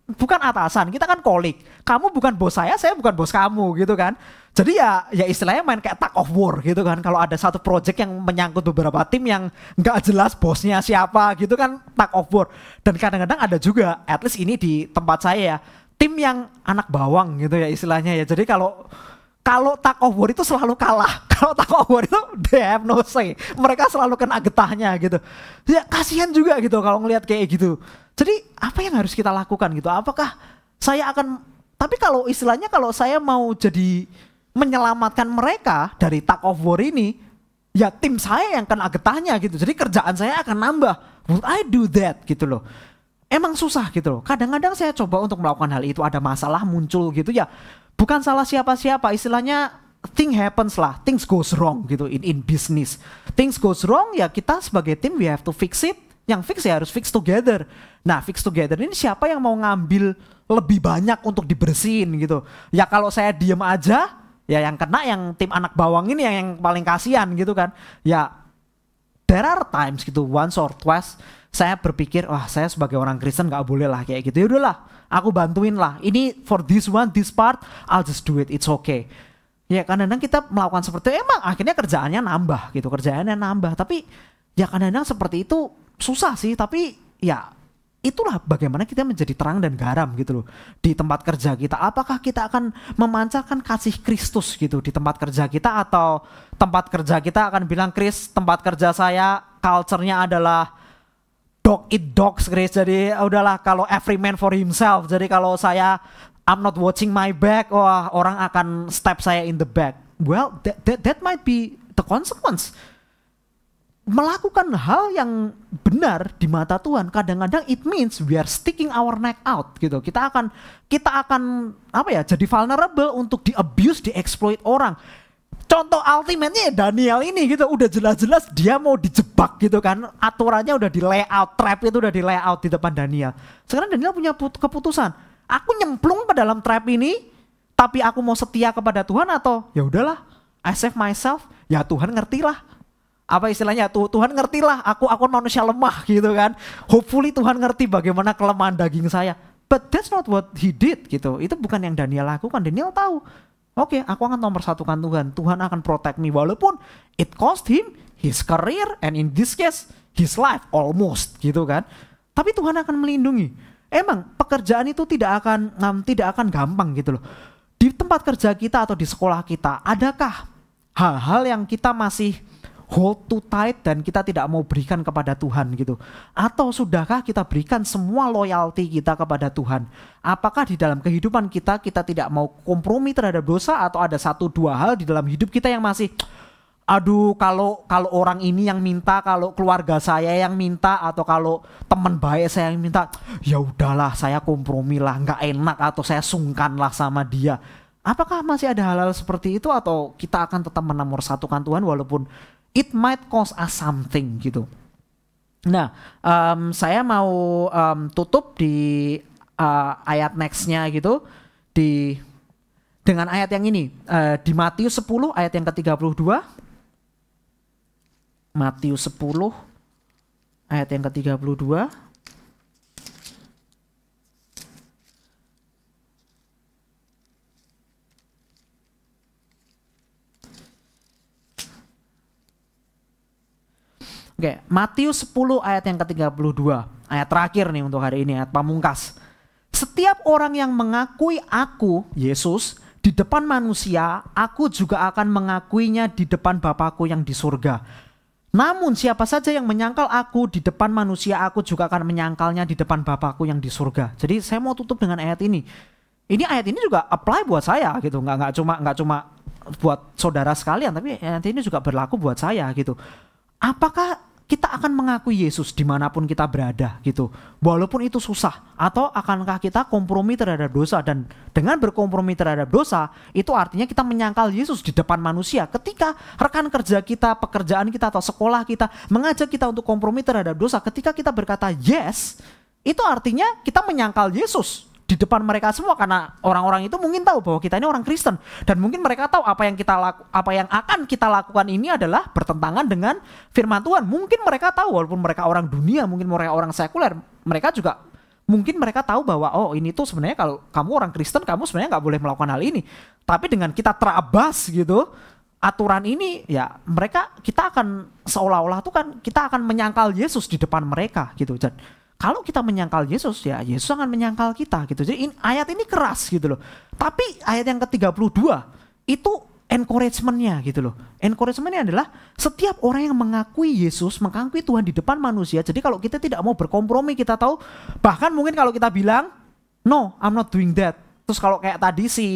bukan atasan, kita kan kolik. Kamu bukan bos saya bukan bos kamu gitu kan. Jadi ya istilahnya main kayak tug of war gitu kan. Kalau ada satu project yang menyangkut beberapa tim yang nggak jelas bosnya siapa gitu kan, tug of war. Dan kadang-kadang ada juga, at least ini di tempat saya ya, tim yang anak bawang gitu ya istilahnya ya. Jadi kalau tug of war itu selalu kalah. Kalau tug of war itu they have no say. Mereka selalu kena getahnya gitu. Ya kasihan juga gitu kalau ngelihat kayak gitu. Jadi apa yang harus kita lakukan gitu? Apakah saya akan, tapi kalau istilahnya kalau saya mau jadi menyelamatkan mereka dari tug of war ini, ya tim saya yang kena getahnya gitu. Jadi kerjaan saya akan nambah. Would I do that gitu loh. Emang susah gitu loh. Kadang-kadang saya coba untuk melakukan hal itu, ada masalah muncul gitu ya. Bukan salah siapa-siapa, istilahnya thing happens lah, things goes wrong gitu in business. Things goes wrong ya kita sebagai tim we have to fix it. Yang fix ya harus fix together. Nah fix together ini siapa yang mau ngambil lebih banyak untuk dibersihin gitu. Ya kalau saya diem aja, ya yang kena yang tim anak bawang ini yang paling kasihan gitu kan. Ya there are times gitu, once or twice saya berpikir, wah saya sebagai orang Kristen gak boleh lah kayak gitu. Yaudahlah, aku bantuin lah. Ini for this one, this part, I'll just do it, it's okay. Ya kadang-kadang kita melakukan seperti itu, emang akhirnya kerjaannya nambah gitu, kerjaannya nambah. Tapi ya kadang-kadang seperti itu susah sih, tapi ya itulah bagaimana kita menjadi terang dan garam gitu loh di tempat kerja kita. Apakah kita akan memancarkan kasih Kristus gitu di tempat kerja kita, atau tempat kerja kita akan bilang, Chris, tempat kerja saya culture-nya adalah dog eat dogs Chris, jadi udahlah kalau every man for himself. Jadi kalau saya I'm not watching my back, wah orang akan step saya in the back. Well that might be the consequence. Melakukan hal yang benar di mata Tuhan kadang-kadang it means we are sticking our neck out gitu. Kita akan apa ya, jadi vulnerable untuk di abuse, di exploit orang. Contoh ultimate-nya Daniel ini gitu, udah jelas-jelas dia mau dijebak gitu kan. Aturannya udah di layout, trap itu udah di layout di depan Daniel. Sekarang Daniel punya keputusan, aku nyemplung ke dalam trap ini, tapi aku mau setia kepada Tuhan, atau ya udahlah, I save myself, ya Tuhan ngertilah. Apa istilahnya, Tuhan ngertilah, aku manusia lemah gitu kan. Hopefully Tuhan ngerti bagaimana kelemahan daging saya. But that's not what he did gitu. Itu bukan yang Daniel lakukan. Daniel tahu, oke, aku akan nomor satukan Tuhan. Tuhan akan protect me walaupun it cost him his career and in this case his life almost gitu kan. Tapi Tuhan akan melindungi. Emang pekerjaan itu tidak akan gampang gitu loh. Di tempat kerja kita atau di sekolah kita, adakah hal-hal yang kita masih hold too tight dan kita tidak mau berikan kepada Tuhan gitu? Atau sudahkah kita berikan semua loyalty kita kepada Tuhan? Apakah di dalam kehidupan kita tidak mau kompromi terhadap dosa, atau ada satu dua hal di dalam hidup kita yang masih, aduh, kalau orang ini yang minta, kalau keluarga saya yang minta, atau kalau teman baik saya yang minta, ya udahlah saya kompromi lah, nggak enak, atau saya sungkan lah sama dia. Apakah masih ada hal-hal seperti itu, atau kita akan tetap menomorsatukan Tuhan walaupun it might cost us something gitu? Nah, saya mau tutup di ayat nextnya gitu, dengan ayat yang ini, di Matius 10 ayat yang ke-32. Matius 10 ayat yang ke-32. Oke, Matius 10 ayat yang ke-32. Ayat terakhir nih untuk hari ini, ayat pamungkas. Setiap orang yang mengakui aku, Yesus, di depan manusia, aku juga akan mengakuinya di depan Bapakku yang di surga. Namun siapa saja yang menyangkal aku di depan manusia, aku juga akan menyangkalnya di depan Bapakku yang di surga. Jadi saya mau tutup dengan ayat ini. Ini ayat ini juga apply buat saya gitu, nggak cuma buat saudara sekalian, tapi ayat ini juga berlaku buat saya gitu. Apakah kita akan mengakui Yesus dimanapun kita berada gitu, walaupun itu susah? Atau akankah kita kompromi terhadap dosa? Dan dengan berkompromi terhadap dosa, itu artinya kita menyangkal Yesus di depan manusia. Ketika rekan kerja kita, pekerjaan kita, atau sekolah kita mengajak kita untuk kompromi terhadap dosa, ketika kita berkata yes, itu artinya kita menyangkal Yesus di depan mereka semua, karena orang-orang itu mungkin tahu bahwa kita ini orang Kristen, dan mungkin mereka tahu apa yang akan kita lakukan ini adalah bertentangan dengan firman Tuhan. Mungkin mereka tahu, walaupun mereka orang dunia, mungkin mereka orang sekuler, mereka tahu bahwa oh, ini tuh sebenarnya kalau kamu orang Kristen, kamu sebenarnya nggak boleh melakukan hal ini. Tapi dengan kita terabas gitu aturan ini, ya kita akan seolah-olah tuh kan kita akan menyangkal Yesus di depan mereka gitu. Dan kalau kita menyangkal Yesus, ya Yesus akan menyangkal kita gitu. Jadi ayat ini keras gitu loh. Tapi ayat yang ke-32 itu encouragement-nya gitu loh. Encouragement-nya adalah setiap orang yang mengakui Yesus, mengakui Tuhan di depan manusia. Jadi kalau kita tidak mau berkompromi, kita tahu, bahkan mungkin kalau kita bilang, no, I'm not doing that. Terus kalau kayak tadi si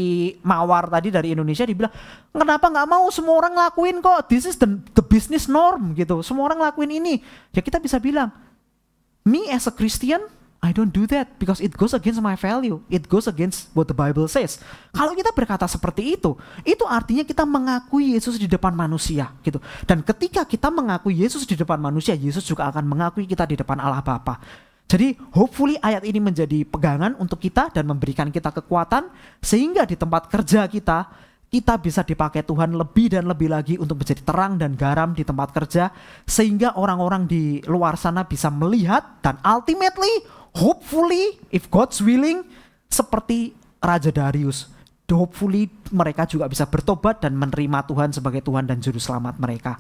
Mawar tadi dari Indonesia dibilang, kenapa nggak mau, semua orang ngelakuin kok, this is the business norm gitu. Semua orang ngelakuin ini. Ya kita bisa bilang, me as a Christian, I don't do that because it goes against my value. It goes against what the Bible says. Kalau kita berkata seperti itu artinya kita mengakui Yesus di depan manusia gitu. Dan ketika kita mengakui Yesus di depan manusia, Yesus juga akan mengakui kita di depan Allah Bapa. Jadi hopefully ayat ini menjadi pegangan untuk kita dan memberikan kita kekuatan, sehingga di tempat kerja kita bisa dipakai Tuhan lebih dan lebih lagi untuk menjadi terang dan garam di tempat kerja, sehingga orang-orang di luar sana bisa melihat dan ultimately, hopefully, if God's willing, seperti Raja Darius, hopefully mereka juga bisa bertobat dan menerima Tuhan sebagai Tuhan dan Juru Selamat mereka.